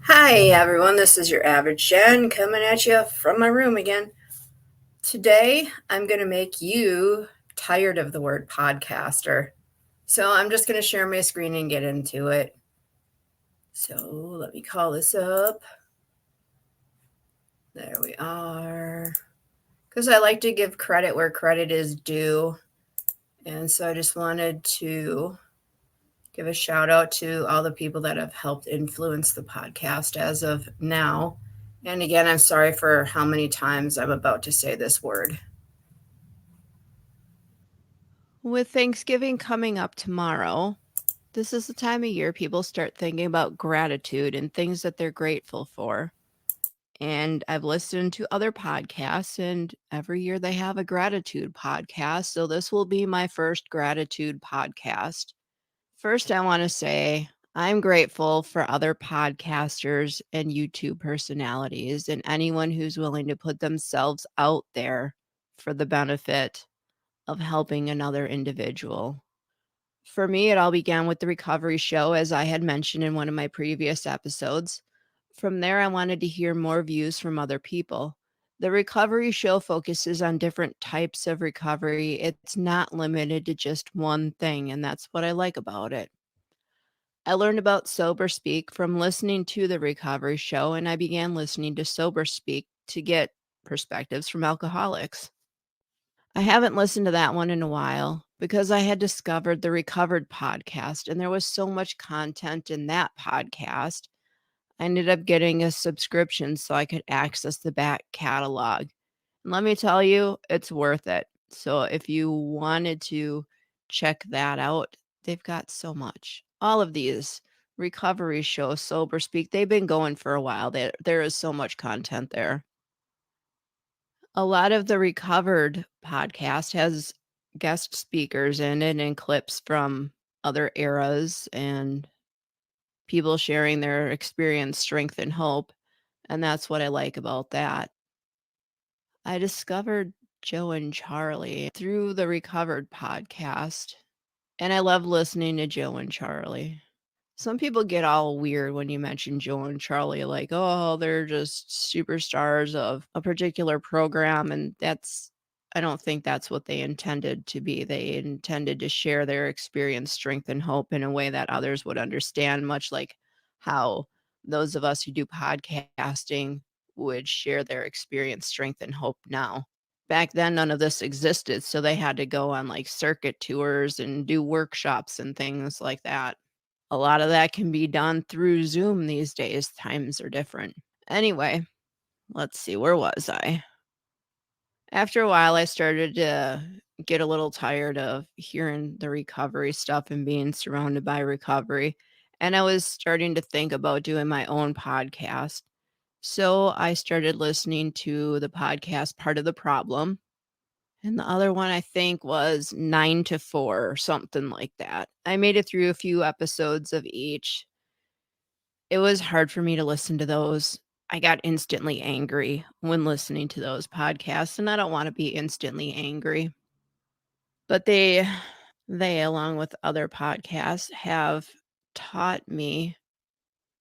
Hi, everyone. This is your average Jen coming at you from my room again. Today, I'm going to make you tired of the word podcaster. So, I'm just going to share my screen and get into it. So, let me call this up. There we are. Because I like to give credit where credit is due. And so, I just wanted to give a shout out to all the people that have helped influence the podcast as of now. And again, I'm sorry for how many times I'm about to say this word. With Thanksgiving coming up tomorrow, this is the time of year people start thinking about gratitude and things that they're grateful for. And I've listened to other podcasts, and every year they have a gratitude podcast. So this will be my first gratitude podcast. First, I want to say I'm grateful for other podcasters and YouTube personalities and anyone who's willing to put themselves out there for the benefit of helping another individual. For me, it all began with the recovery show, as I had mentioned in one of my previous episodes. From there, I wanted to hear more views from other people. The recovery show focuses on different types of recovery. It's not limited to just one thing, and that's what I like about it. I learned about Sober Speak from listening to the recovery show, and I began listening to Sober Speak to get perspectives from alcoholics. I haven't listened to that one in a while because I had discovered the Recovered podcast, and there was so much content in that podcast. I ended up getting a subscription so I could access the back catalog. And let me tell you, it's worth it. So if you wanted to check that out, they've got so much. All of these recovery shows, Sober Speak, they've been going for a while. There is so much content there. A lot of the Recovered podcast has guest speakers in it and clips from other eras and people sharing their experience, strength, and hope. And that's what I like about that. I discovered Joe and Charlie through the Recovered podcast, and I love listening to Joe and Charlie. Some people get all weird when you mention Joe and Charlie, like, oh, they're just superstars of a particular program. And I don't think that's what they intended to be. They intended to share their experience, strength, and hope in a way that others would understand, much like how those of us who do podcasting would share their experience, strength, and hope now. Back then, none of this existed. So they had to go on like circuit tours and do workshops and things like that. A lot of that can be done through Zoom these days. Times are different. Anyway, let's see, where was I? After a while, I started to get a little tired of hearing the recovery stuff and being surrounded by recovery. And I was starting to think about doing my own podcast. So I started listening to the podcast Part of the Problem. And the other one I think was 9 to 4 or something like that. I made it through a few episodes of each. It was hard for me to listen to those. I got instantly angry when listening to those podcasts, and I don't wanna be instantly angry. But they, along with other podcasts, have taught me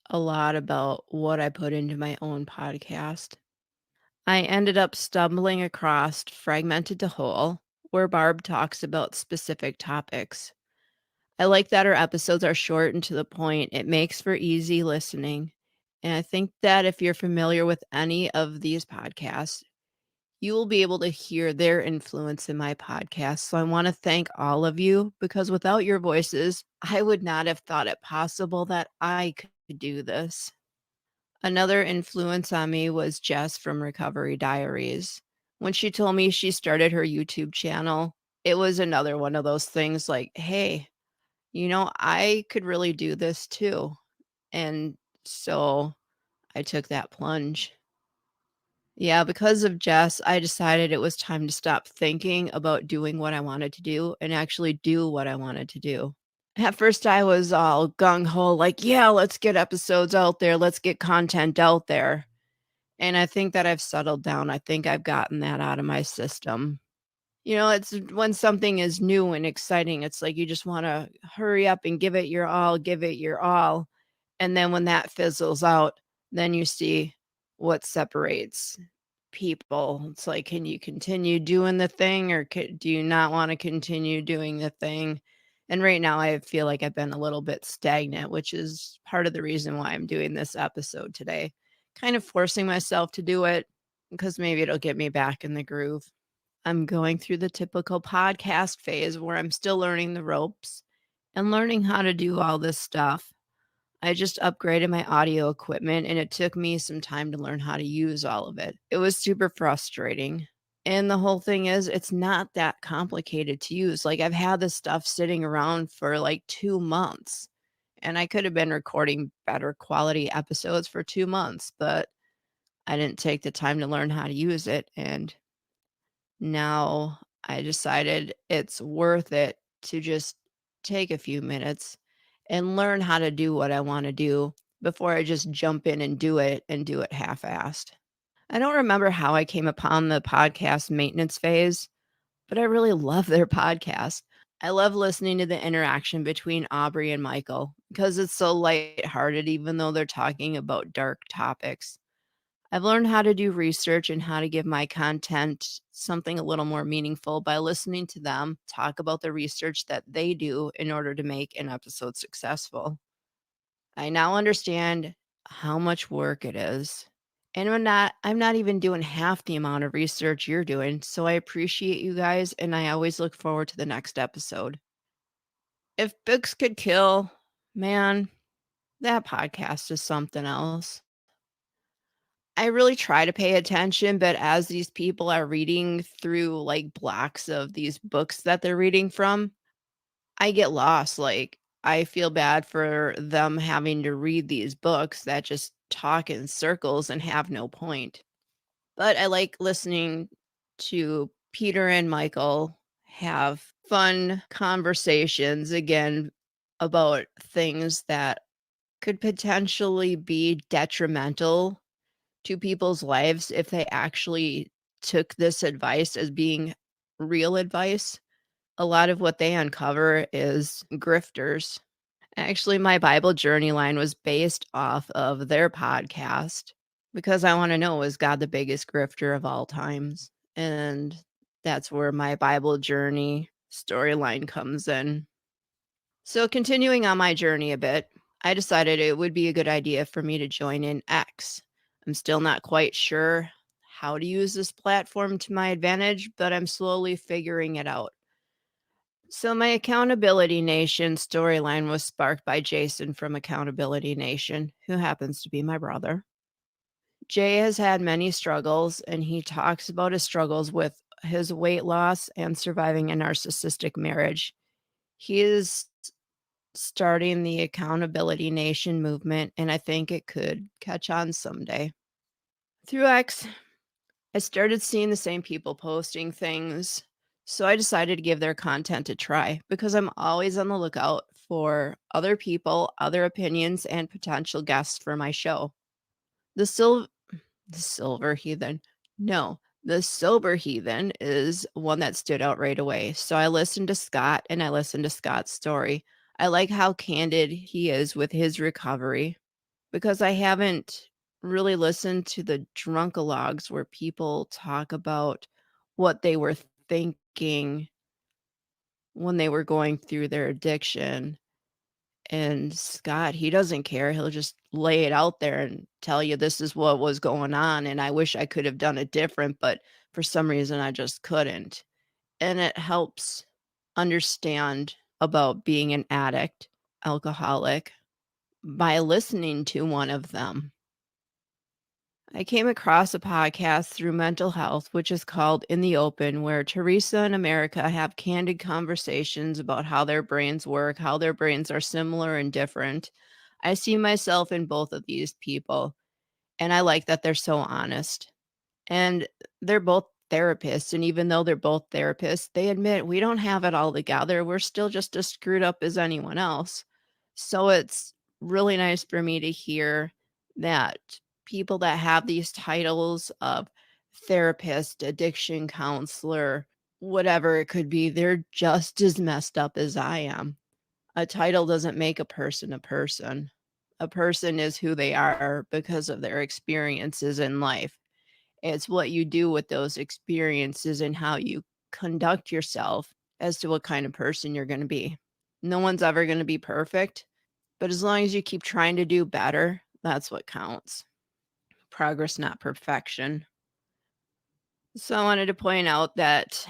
a lot about what I put into my own podcast. I ended up stumbling across Fragmented to Whole, where Barb talks about specific topics. I like that her episodes are short and to the point. It makes for easy listening. And I think that if you're familiar with any of these podcasts, you will be able to hear their influence in my podcast. So I want to thank all of you because without your voices, I would not have thought it possible that I could do this. Another influence on me was Jess from Recovery Diaries. When she told me she started her YouTube channel, it was another one of those things like, hey, I could really do this too. And so I took that plunge. Yeah, because of Jess, I decided it was time to stop thinking about doing what I wanted to do and actually do what I wanted to do. At first, I was all gung ho, like, yeah, let's get episodes out there, let's get content out there. And I think that I've settled down. I think I've gotten that out of my system. It's when something is new and exciting, it's like you just want to hurry up and give it your all, give it your all. And then when that fizzles out, then you see what separates people. It's like, can you continue doing the thing or do you not want to continue doing the thing? And right now, I feel like I've been a little bit stagnant, which is part of the reason why I'm doing this episode today. Kind of forcing myself to do it because maybe it'll get me back in the groove. I'm going through the typical podcast phase where I'm still learning the ropes and learning how to do all this stuff. I just upgraded my audio equipment and it took me some time to learn how to use all of it. It was super frustrating. And the whole thing is, it's not that complicated to use. Like, I've had this stuff sitting around for like 2 months, and I could have been recording better quality episodes for 2 months, but I didn't take the time to learn how to use it. And now I decided it's worth it to just take a few minutes and learn how to do what I want to do before I just jump in and do it half-assed. I don't remember how I came upon the podcast maintenance phase, but I really love their podcast. I love listening to the interaction between Aubrey and Michael because it's so lighthearted, even though they're talking about dark topics. I've learned how to do research and how to give my content something a little more meaningful by listening to them talk about the research that they do in order to make an episode successful. I now understand how much work it is. And I'm not even doing half the amount of research you're doing, so I appreciate you guys and I always look forward to the next episode. If books could kill, man, that podcast is something else. I really try to pay attention, but as these people are reading through, like, blocks of these books that they're reading from, I get lost, like, I feel bad for them having to read these books that just talk in circles and have no point. But I like listening to Peter and Michael have fun conversations, again, about things that could potentially be detrimental to people's lives if they actually took this advice as being real advice. A lot of what they uncover is grifters. Actually, my Bible journey line was based off of their podcast because I want to know, is God the biggest grifter of all times? And that's where my Bible journey storyline comes in. So, continuing on my journey a bit, I decided it would be a good idea for me to join in X. I'm still not quite sure how to use this platform to my advantage, but I'm slowly figuring it out. So, my Accountability Nation storyline was sparked by Jason from Accountability Nation, who happens to be my brother. Jay has had many struggles, and he talks about his struggles with his weight loss and surviving a narcissistic marriage. He is starting the Accountability Nation movement, and I think it could catch on someday. Through X, I started seeing the same people posting things, so I decided to give their content a try because I'm always on the lookout for other people, other opinions, and potential guests for my show. The sil the silver heathen. No, the sober heathen is one that stood out right away. So I listened to Scott and I listened to Scott's story. I like how candid he is with his recovery because I haven't really listened to the drunkalogs where people talk about what they were thinking when they were going through their addiction. And Scott, he doesn't care. He'll just lay it out there and tell you this is what was going on. And I wish I could have done it different, but for some reason I just couldn't. And it helps understand about being an addict, alcoholic, by listening to one of them. I came across a podcast through mental health, which is called In the Open, where Teresa and America have candid conversations about how their brains work, how their brains are similar and different. I see myself in both of these people, and I like that they're so honest. And they're both therapists. And even though they're both therapists, they admit we don't have it all together. We're still just as screwed up as anyone else. So it's really nice for me to hear that people that have these titles of therapist, addiction counselor, whatever it could be, they're just as messed up as I am. A title doesn't make a person a person. A person is who they are because of their experiences in life. It's what you do with those experiences and how you conduct yourself as to what kind of person you're going to be. No one's ever going to be perfect, but as long as you keep trying to do better, that's what counts. Progress, not perfection. So I wanted to point out that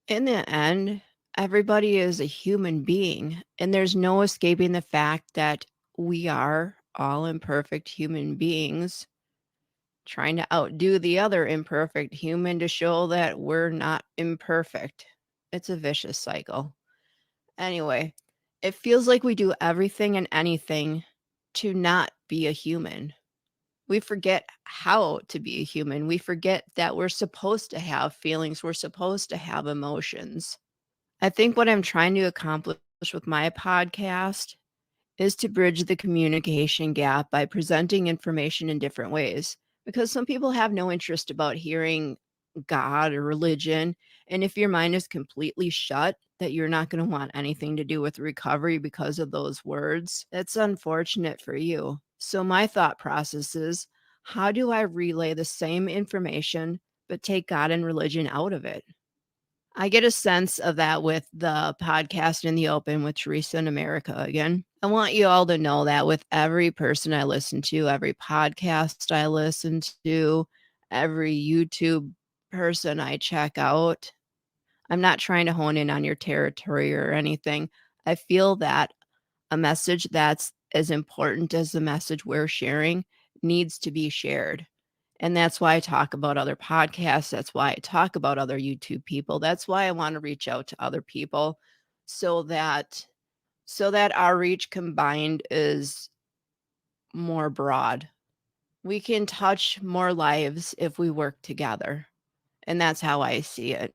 in the end, everybody is a human being, and there's no escaping the fact that we are all imperfect human beings trying to outdo the other imperfect human to show that we're not imperfect. It's a vicious cycle. Anyway, it feels like we do everything and anything to not be a human. We forget how to be a human. We forget that we're supposed to have feelings, we're supposed to have emotions. I think what I'm trying to accomplish with my podcast is to bridge the communication gap by presenting information in different ways, because some people have no interest about hearing God or religion, and if your mind is completely shut that you're not going to want anything to do with recovery because of those words, that's unfortunate for you. So my thought process is, how do I relay the same information but take God and religion out of it? I get a sense of that with the podcast in the open with Teresa in America again. I want you all to know that with every person I listen to, every podcast I listen to, every YouTube person I check out, I'm not trying to hone in on your territory or anything. I feel that a message that's as important as the message we're sharing needs to be shared. And that's why I talk about other podcasts. That's why I talk about other YouTube people. That's why I want to reach out to other people so that our reach combined is more broad. We can touch more lives if we work together. And that's how I see it.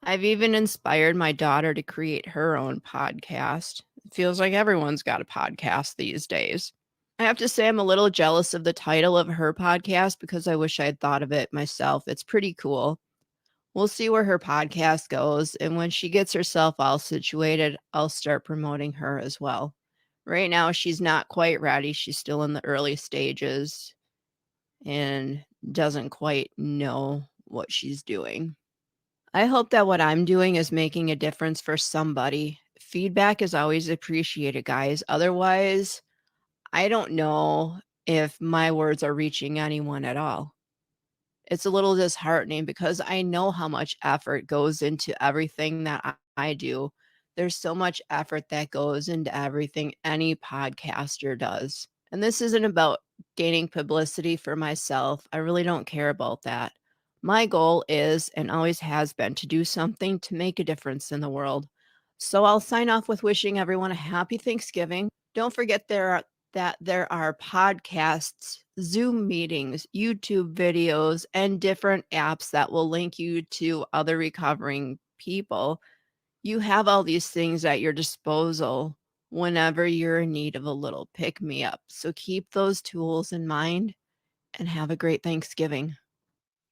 I've even inspired my daughter to create her own podcast. It feels like everyone's got a podcast these days. I have to say I'm a little jealous of the title of her podcast because I wish I had thought of it myself. It's pretty cool. We'll see where her podcast goes, and when she gets herself all situated, I'll start promoting her as well. Right now, she's not quite ready. She's still in the early stages and doesn't quite know what she's doing. I hope that what I'm doing is making a difference for somebody. Feedback is always appreciated, guys. Otherwise, I don't know if my words are reaching anyone at all. It's a little disheartening because I know how much effort goes into everything that I do. There's so much effort that goes into everything any podcaster does. And this isn't about gaining publicity for myself. I really don't care about that. My goal is and always has been to do something to make a difference in the world. So I'll sign off with wishing everyone a happy Thanksgiving. Don't forget that there are podcasts, Zoom meetings, YouTube videos, and different apps that will link you to other recovering people. You have all these things at your disposal whenever you're in need of a little pick me up. So keep those tools in mind and have a great Thanksgiving.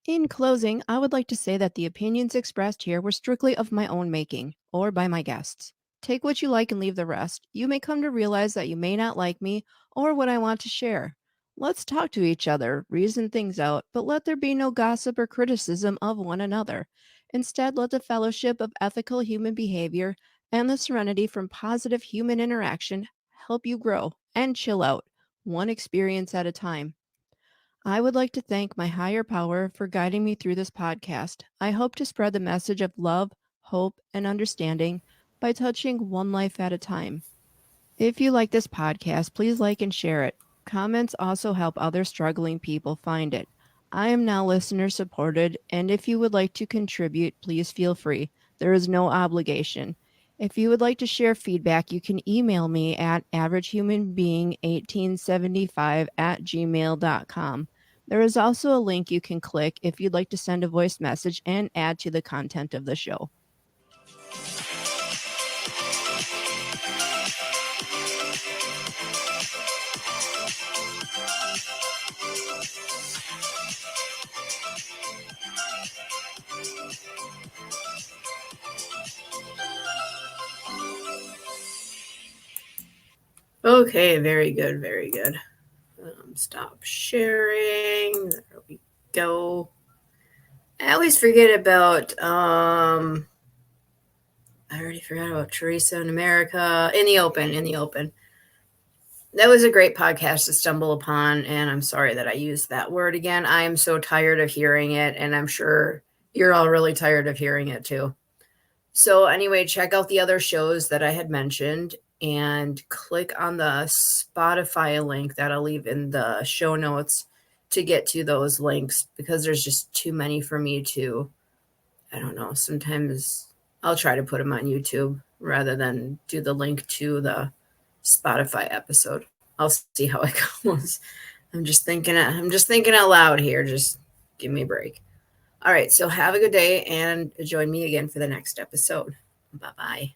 In closing, I would like to say that the opinions expressed here were strictly of my own making, or by my guests. Take what you like and leave the rest. You may come to realize that you may not like me or what I want to share. Let's talk to each other, reason things out, but let there be no gossip or criticism of one another. Instead, let the fellowship of ethical human behavior and the serenity from positive human interaction help you grow and chill out, one experience at a time. I would like to thank my higher power for guiding me through this podcast. I hope to spread the message of love, hope, and understanding by touching one life at a time. If you like this podcast, please like and share it. Comments also help other struggling people find it. I am now listener supported, and if you would like to contribute, please feel free. There is no obligation. If you would like to share feedback, you can email me at averagehumanbeing1875@gmail.com. There is also a link you can click if you'd like to send a voice message and add to the content of the show. Okay, very good, very good. Stop sharing. There we go. I always forget about I already forgot about Teresa in America. In the open. That was a great podcast to stumble upon, and I'm sorry that I used that word again. I am so tired of hearing it, and I'm sure you're all really tired of hearing it too. So, anyway, check out the other shows that I had mentioned and click on the Spotify link that I'll leave in the show notes to get to those links because there's just too many for me to, I don't know, sometimes I'll try to put them on YouTube rather than do the link to the Spotify episode. I'll see how it goes. I'm just thinking out loud here. Just give me a break. All right, so have a good day and join me again for the next episode. Bye-bye.